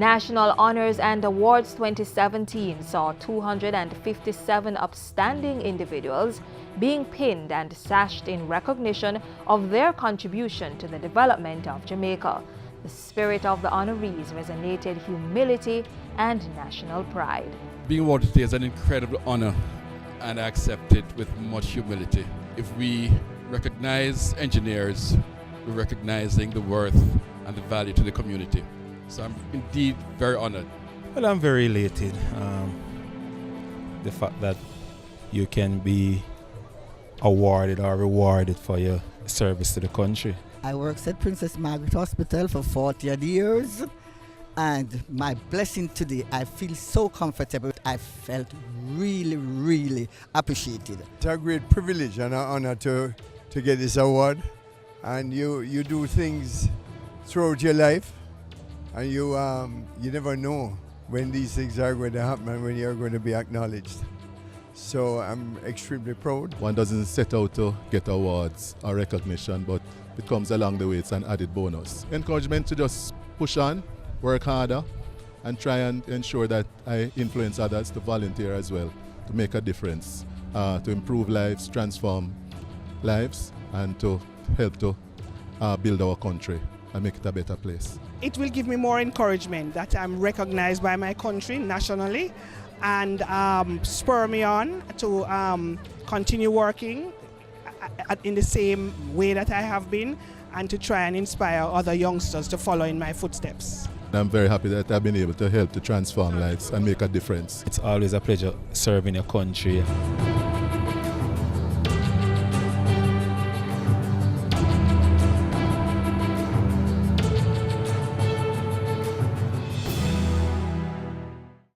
National Honors and Awards 2017 saw 257 upstanding individuals being pinned and sashed in recognition of their contribution to the development of Jamaica. The spirit of the honorees resonated humility and national pride. Being awarded today is an incredible honor, and I accept it with much humility. If we recognize engineers, we're recognizing the worth and the value to the community. So I'm indeed very honored. Well, I'm very elated. The fact that you can be awarded or rewarded for your service to the country. I worked at Princess Margaret Hospital for 40 years, and my blessing today, I feel so comfortable. I felt really, really appreciated. It's a great privilege and an honor to get this award. And you do things throughout your life, and you never know when these things are going to happen and when you're going to be acknowledged. So I'm extremely proud. One doesn't set out to get awards or recognition, but it comes along the way. It's an added bonus. Encouragement to just push on, work harder, and try and ensure that I influence others to volunteer as well, to make a difference, to improve lives, transform lives, and to help to build our country and make it a better place. It will give me more encouragement that I'm recognized by my country nationally, and spur me on to continue working in the same way that I have been, and to try and inspire other youngsters to follow in my footsteps. I'm very happy that I've been able to help to transform lives and make a difference. It's always a pleasure serving your country.